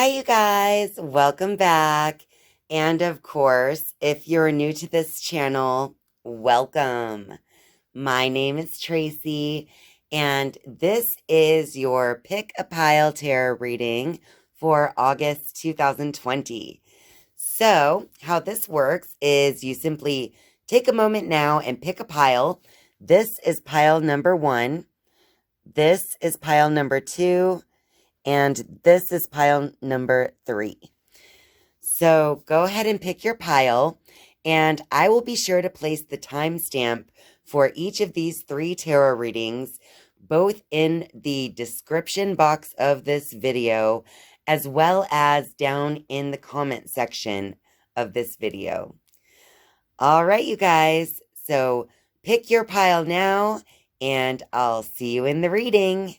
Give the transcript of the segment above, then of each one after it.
Hi, you guys. Welcome back. And of course, if you're new to this channel, welcome. My name is Tracy, and this is your Pick a Pile Tarot reading for August 2020. So, how this works is you simply take a moment now and pick a pile. This is pile number 1. This is pile number 2. And this is pile number 3. So go ahead and pick your pile, and I will be sure to place the timestamp for each of these 3 tarot readings, both in the description box of this video, as well as down in the comment section of this video. All right, you guys. So pick your pile now, and I'll see you in the reading.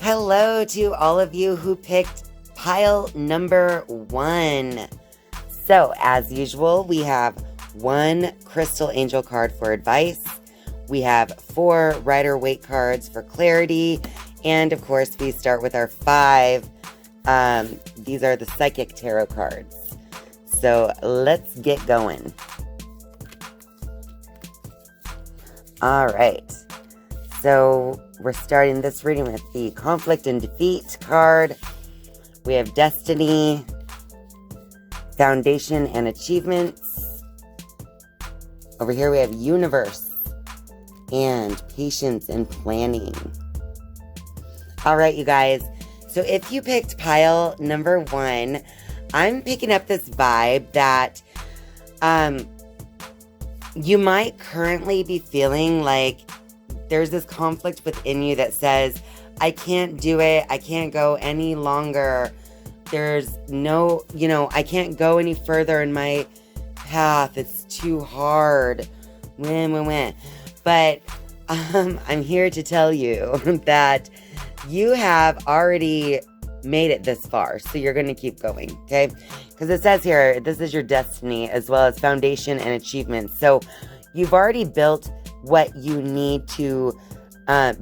Hello to all of you who picked pile number 1. So, as usual, we have 1 Crystal Angel card for advice. We have 4 Rider-Waite cards for clarity. And, of course, we start with our 5. These are the Psychic Tarot cards. So, let's get going. All right. So, we're starting this reading with the Conflict and Defeat card. We have Destiny, Foundation and Achievements. Over here we have Universe and Patience and Planning. All right, you guys. So if you picked pile number 1, I'm picking up this vibe that you might currently be feeling like there's this conflict within you that says, I can't do it. I can't go any longer. There's no, I can't go any further in my path. It's too hard. But I'm here to tell you that you have already made it this far. So you're going to keep going, okay? Because it says here, this is your destiny as well as foundation and achievements. So you've already built what you need to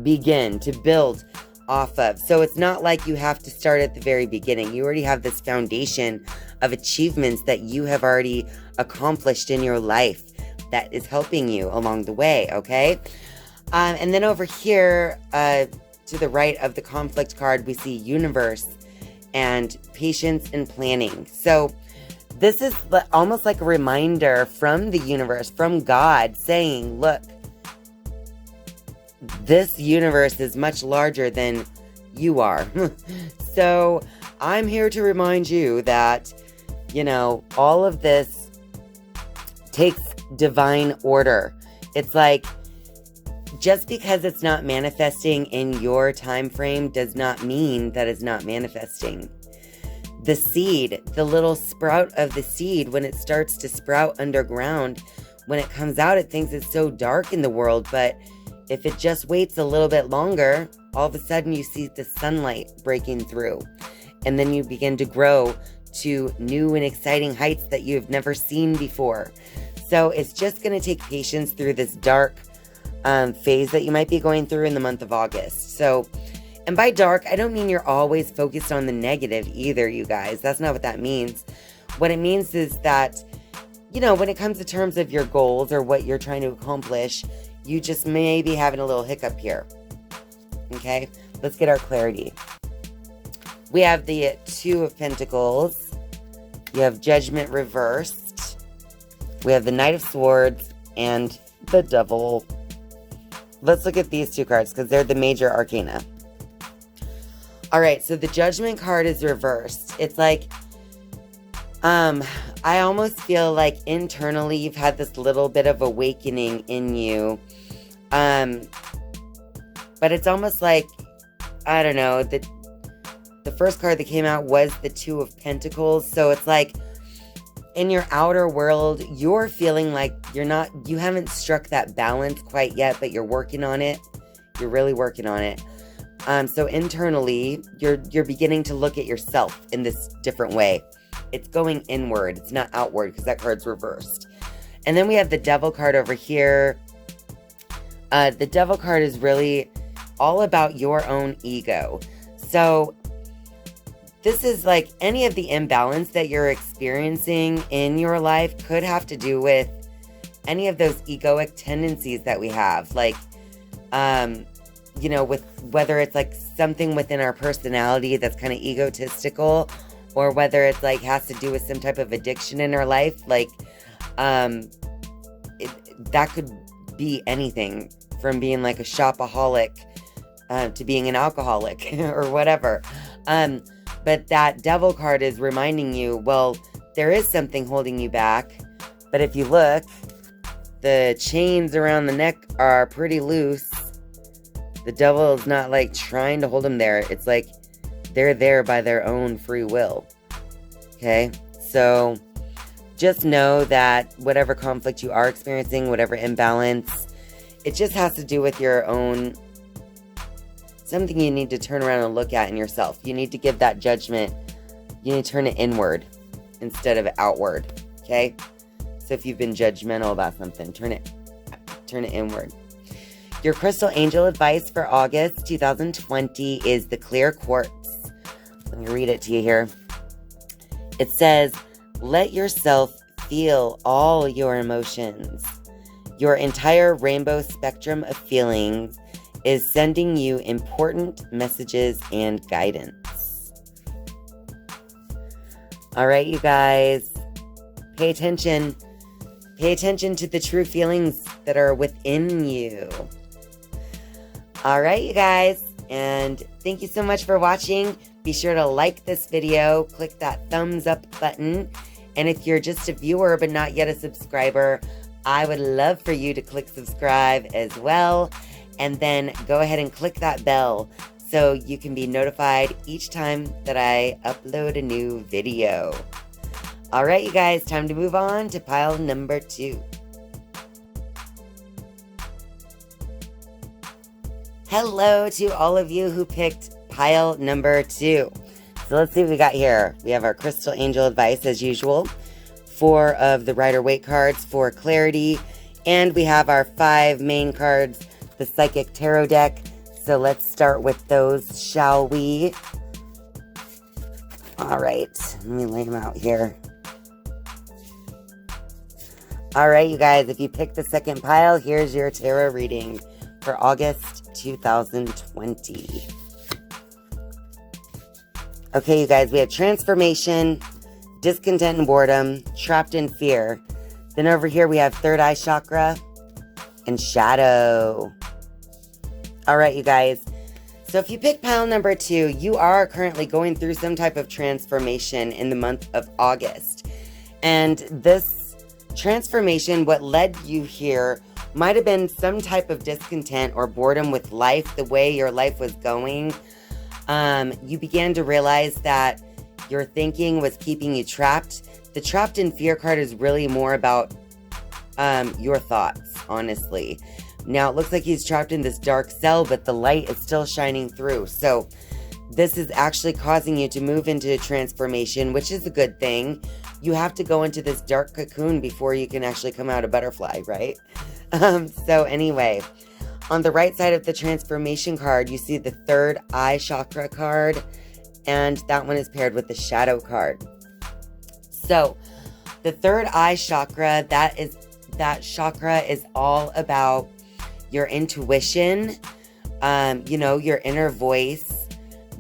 begin to build off of. So it's not like you have to start at the very beginning. You already have this foundation of achievements that you have already accomplished in your life that is helping you along the way, okay? And then over here, to the right of the conflict card, we see Universe and Patience and Planning. So this is almost like a reminder from the universe, from God, saying, look, this universe is much larger than you are. So I'm here to remind you that, all of this takes divine order. It's like, just because it's not manifesting in your time frame does not mean that it's not manifesting. The seed, the little sprout of the seed, when it starts to sprout underground, when it comes out, it thinks it's so dark in the world, but if it just waits a little bit longer, all of a sudden you see the sunlight breaking through. And then you begin to grow to new and exciting heights that you've never seen before. So it's just going to take patience through this dark phase that you might be going through in the month of August. So, and by dark, I don't mean you're always focused on the negative either, you guys. That's not what that means. What it means is that, when it comes to terms of your goals or what you're trying to accomplish, you just may be having a little hiccup here. Okay, let's get our clarity. We have the 2 of Pentacles. You have Judgment reversed. We have the Knight of Swords and the Devil. Let's look at these 2 cards because they're the major arcana. All right, so the Judgment card is reversed. It's like, I almost feel like internally you've had this little bit of awakening in you. But it's almost like, I don't know, the first card that came out was the 2 of Pentacles. So it's like, in your outer world, you're feeling like you haven't struck that balance quite yet, but you're working on it. You're really working on it. So internally, you're beginning to look at yourself in this different way. It's going inward. It's not outward because that card's reversed. And then we have the Devil card over here. The Devil card is really all about your own ego. So this is like any of the imbalance that you're experiencing in your life could have to do with any of those egoic tendencies that we have. Like, with whether it's like something within our personality that's kind of egotistical, or whether it's like has to do with some type of addiction in our life. Like, that could be anything from being like a shopaholic to being an alcoholic or whatever. But that devil card is reminding you, well, there is something holding you back. But if you look, the chains around the neck are pretty loose. The devil is not like trying to hold them there. It's like they're there by their own free will. Okay? So just know that whatever conflict you are experiencing, whatever imbalance, it just has to do with your own, something you need to turn around and look at in yourself. You need to give that judgment, you need to turn it inward instead of outward. Okay? So if you've been judgmental about something, turn it inward. Your crystal angel advice for August 2020 is the clear quartz. Let me read it to you here. It says, let yourself feel all your emotions. Your entire rainbow spectrum of feelings is sending you important messages and guidance. All right, you guys, pay attention. Pay attention to the true feelings that are within you. All right, you guys, and thank you so much for watching. Be sure to like this video, click that thumbs up button, and if you're just a viewer but not yet a subscriber, I would love for you to click subscribe as well, and then go ahead and click that bell so you can be notified each time that I upload a new video. All right, you guys, time to move on to pile number 2. Hello to all of you who picked pile number 2. So let's see what we got here. We have our crystal angel advice as usual. 4 of the Rider-Waite cards for clarity. And we have our 5 main cards, the Psychic Tarot deck. So let's start with those, shall we? All right, let me lay them out here. All right, you guys, if you picked the second pile, here's your tarot reading for August 2020. Okay, you guys, we have transformation, discontent and boredom, trapped in fear. Then over here we have third eye chakra and shadow. All right, you guys. So if you pick pile number 2, you are currently going through some type of transformation in the month of August. And this transformation, what led you here, might have been some type of discontent or boredom with life, the way your life was going. You began to realize that your thinking was keeping you trapped. The trapped in fear card is really more about your thoughts, honestly. Now, it looks like he's trapped in this dark cell, but the light is still shining through. So this is actually causing you to move into a transformation, which is a good thing. You have to go into this dark cocoon before you can actually come out a butterfly, right? So anyway, on the right side of the transformation card, you see the third eye chakra card, and that one is paired with the shadow card. So the third eye chakra, that chakra is all about your intuition, your inner voice.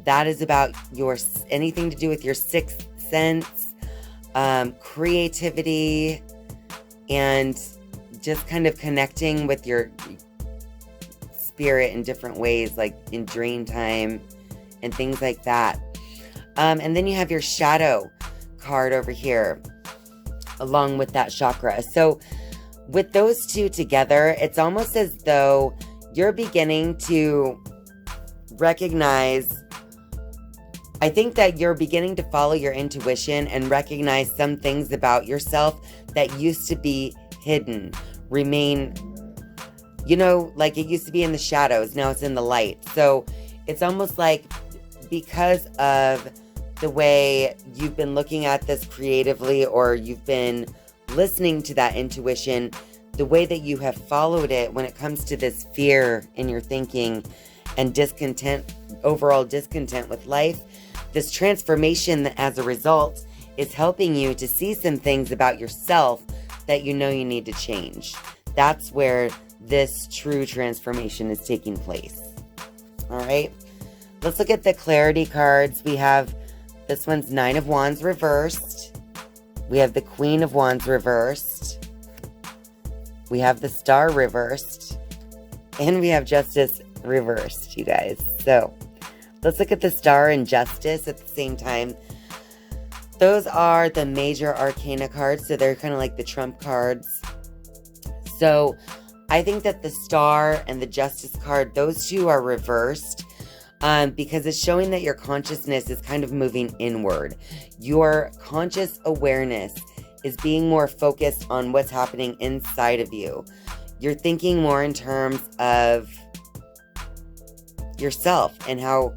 That is about anything to do with your sixth sense, creativity, and just kind of connecting with your spirit in different ways, like in dream time and things like that. And then you have your shadow card over here along with that chakra. So with those two together, it's almost as though you're beginning to recognize, I think that you're beginning to follow your intuition and recognize some things about yourself that used to be hidden, remain, like it used to be in the shadows, now it's in the light. So it's almost like because of the way you've been looking at this creatively, or you've been listening to that intuition, the way that you have followed it when it comes to this fear in your thinking and overall discontent with life, this transformation as a result is helping you to see some things about yourself that you know you need to change. That's where this true transformation is taking place. All right, let's look at the clarity cards. We have, this one's Nine of Wands reversed. We have the Queen of Wands reversed. We have the Star reversed. And we have Justice reversed, you guys. So let's look at the Star and Justice at the same time. Those are the major arcana cards, so they're kind of like the trump cards. So I think that the Star and the Justice card, those two are reversed because it's showing that your consciousness is kind of moving inward. Your conscious awareness is being more focused on what's happening inside of you. You're thinking more in terms of yourself and how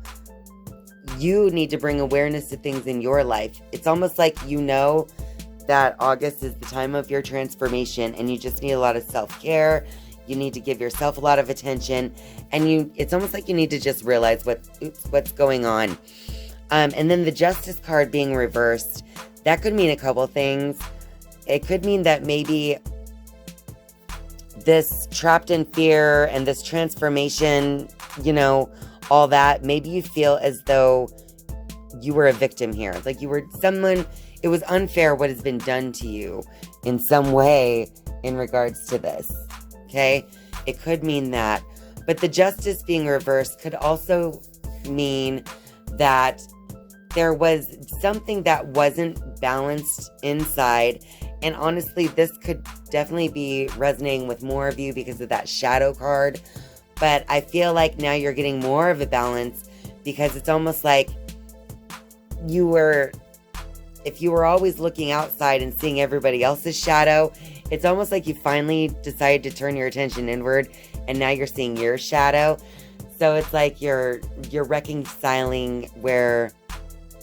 you need to bring awareness to things in your life. It's almost like you know that August is the time of your transformation and you just need a lot of self-care. You need to give yourself a lot of attention, and it's almost like you need to just realize what's going on. And then the Justice card being reversed, that could mean a couple things. It could mean that maybe this trapped in fear and this transformation, all that, maybe you feel as though you were a victim here. Like you were someone, it was unfair what has been done to you in some way in regards to this. Okay? It could mean that. But the Justice being reversed could also mean that there was something that wasn't balanced inside. And honestly, this could definitely be resonating with more of you because of that Shadow card. But I feel like now you're getting more of a balance because it's almost like if you were always looking outside and seeing everybody else's shadow, it's almost like you finally decided to turn your attention inward and now you're seeing your shadow. So it's like you're reconciling where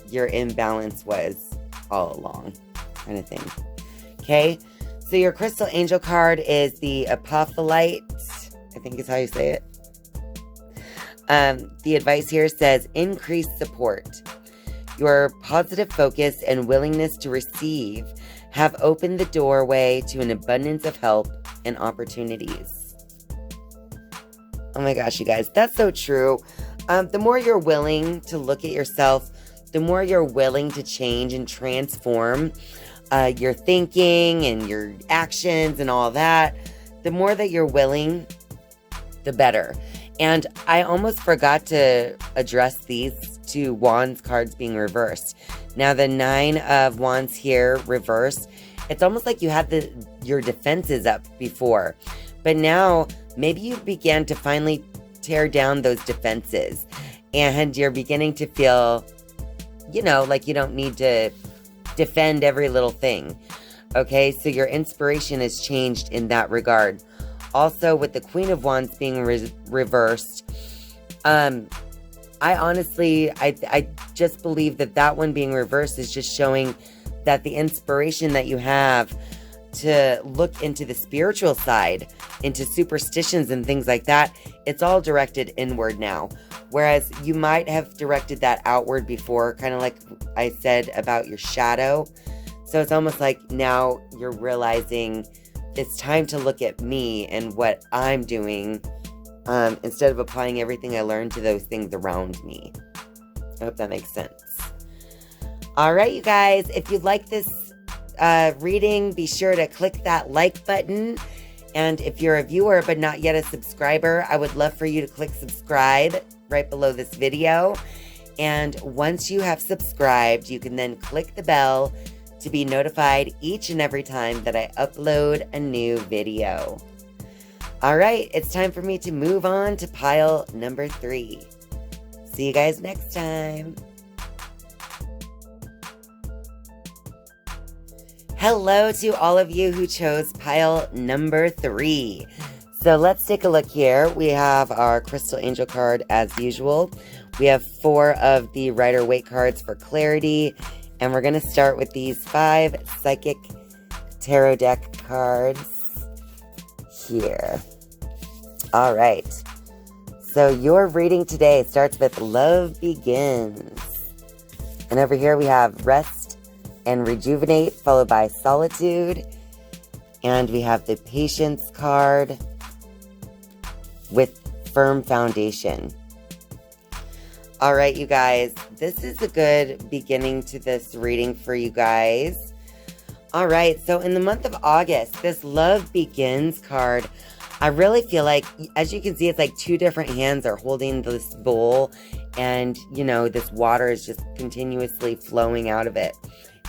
your imbalance was all along, kind of thing. Okay, so your crystal angel card is the Apophyllite, I think is how you say it. The advice here says, increase support. Your positive focus and willingness to receive have opened the doorway to an abundance of help and opportunities. Oh my gosh, you guys, that's so true. The more you're willing to look at yourself, the more you're willing to change and transform your thinking and your actions and all that, the more that you're willing, the better. And I almost forgot to address these two Wands cards being reversed. Now the Nine of Wands here reversed, it's almost like you had your defenses up before, but now maybe you began to finally tear down those defenses and you're beginning to feel, like you don't need to defend every little thing. Okay, so your inspiration has changed in that regard. Also, with the Queen of Wands being reversed, I honestly just believe that one being reversed is just showing that the inspiration that you have to look into the spiritual side, into superstitions and things like that, it's all directed inward now. Whereas you might have directed that outward before, kind of like I said about your shadow. So it's almost like now you're realizing it's time to look at me and what I'm doing instead of applying everything I learned to those things around me. I hope that makes sense. All right, you guys, if you like this reading, be sure to click that like button. And if you're a viewer but not yet a subscriber, I would love for you to click subscribe right below this video. And once you have subscribed, you can then click the bell to be notified each and every time that I upload a new video. All right, it's time for me to move on to pile number 3. See you guys next time. Hello to all of you who chose pile number 3. So let's take a look here. We have our Crystal Angel card as usual. We have 4 of the Rider-Waite cards for clarity. And we're going to start with these 5 Psychic Tarot deck cards here. All right. So your reading today starts with Love Begins. And over here we have Rest and Rejuvenate, followed by Solitude. And we have the Patience card with Firm Foundation. All right, you guys, this is a good beginning to this reading for you guys. All right, so in the month of August, this Love Begins card, I really feel like, as you can see, it's like two different hands are holding this bowl, and, you know, this water is just continuously flowing out of it.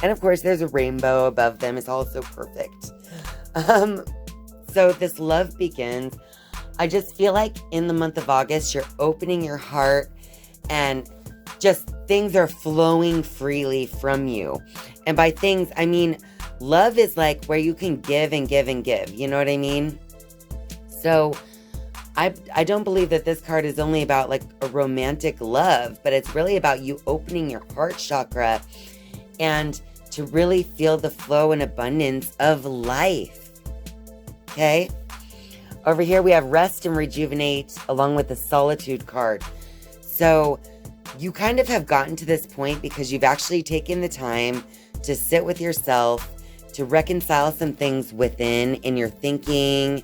And of course, there's a rainbow above them. It's all so perfect. So this Love Begins, I just feel like in the month of August, you're opening your heart and just things are flowing freely from you. And by things, I mean, love is like where you can give and give and give. You know what I mean? So I don't believe that this card is only about like a romantic love, but it's really about you opening your heart chakra and to really feel the flow and abundance of life. Okay? Over here we have Rest and Rejuvenate along with the Solitude card. So you kind of have gotten to this point because you've actually taken the time to sit with yourself, to reconcile some things within in your thinking.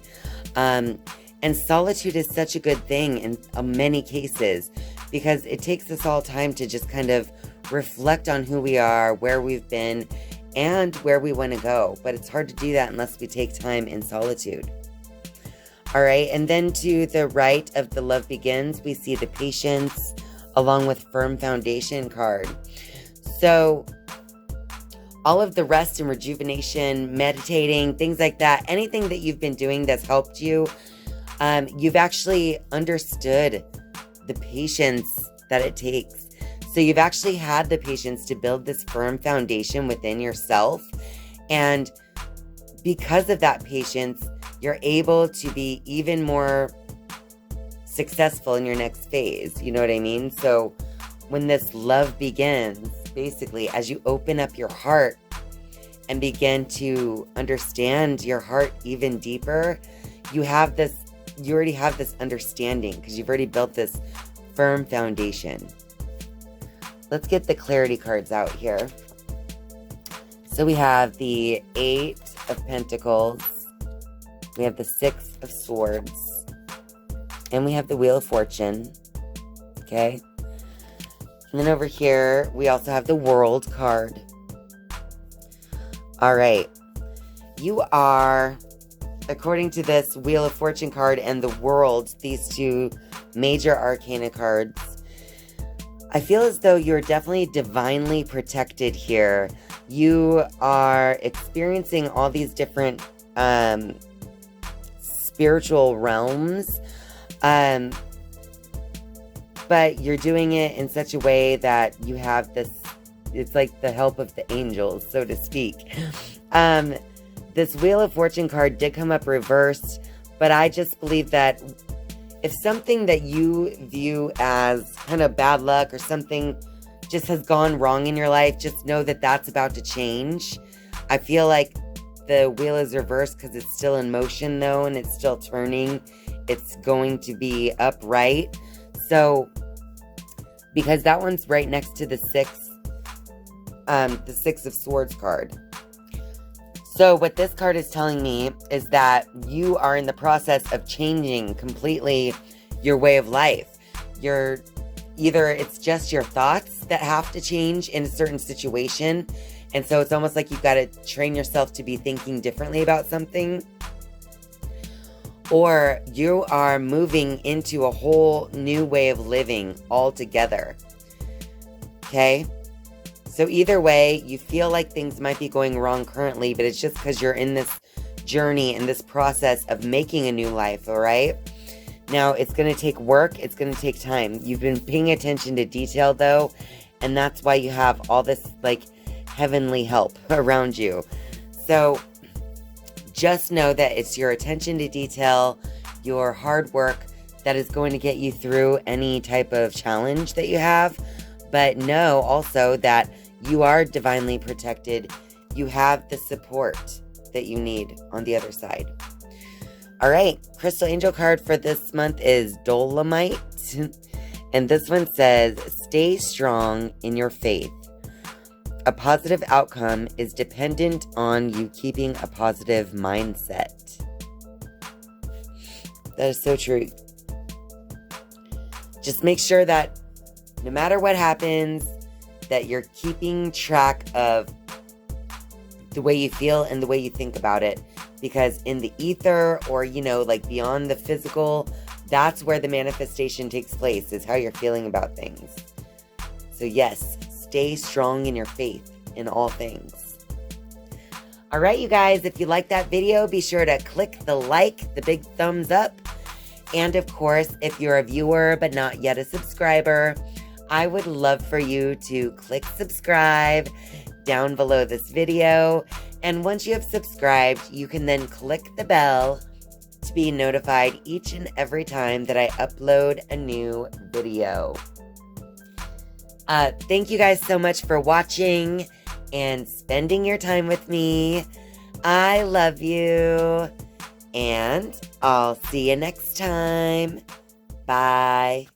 And solitude is such a good thing in many cases because it takes us all time to just kind of reflect on who we are, where we've been, and where we want to go. But it's hard to do that unless we take time in solitude. All right, and then to the right of the Love Begins, we see the Patience along with Firm Foundation card. So all of the rest and rejuvenation, meditating, things like that, anything that you've been doing that's helped you, you've actually understood the patience that it takes. So you've actually had the patience to build this firm foundation within yourself. And because of that patience, you're able to be even more successful in your next phase. You know what I mean? So when this love begins, basically, as you open up your heart and begin to understand your heart even deeper, you already have this understanding because you've already built this firm foundation. Let's get the clarity cards out here. So we have the 8 of Pentacles, we have the 6 of Swords, and we have the Wheel of Fortune. Okay. And then over here, we also have the World card. All right. You are, according to this Wheel of Fortune card and the World, these two major arcana cards, I feel as though you're definitely divinely protected here. You are experiencing all these different spiritual realms, but you're doing it in such a way that you have this, it's like the help of the angels, so to speak. This Wheel of Fortune card did come up reversed, but I just believe that if something that you view as kind of bad luck or something just has gone wrong in your life, just know that that's about to change. I feel like the wheel is reversed because it's still in motion though, and it's still turning. It's going to be upright. So, because that one's right next to the 6 of Swords card. So what this card is telling me is that you are in the process of changing completely your way of life. Either it's just your thoughts that have to change in a certain situation, and so it's almost like you've got to train yourself to be thinking differently about something, or you are moving into a whole new way of living altogether. Okay? So either way, you feel like things might be going wrong currently, but it's just because you're in this journey and this process of making a new life, all right? Now, it's going to take work. It's going to take time. You've been paying attention to detail, though, and that's why you have all this, like, heavenly help around you. So just know that it's your attention to detail, your hard work that is going to get you through any type of challenge that you have. But know also that you are divinely protected. You have the support that you need on the other side. All right, Crystal Angel card for this month is Dolomite. And this one says, stay strong in your faith. A positive outcome is dependent on you keeping a positive mindset. That is so true. Just make sure that no matter what happens, that you're keeping track of the way you feel and the way you think about it. Because in the ether, or, like beyond the physical, that's where the manifestation takes place, is how you're feeling about things. So yes, stay strong in your faith in all things. All right, you guys, if you like that video, be sure to click the big thumbs up. And of course, if you're a viewer but not yet a subscriber, I would love for you to click subscribe down below this video. And once you have subscribed, you can then click the bell to be notified each and every time that I upload a new video. Thank you guys so much for watching and spending your time with me. I love you. And I'll see you next time. Bye.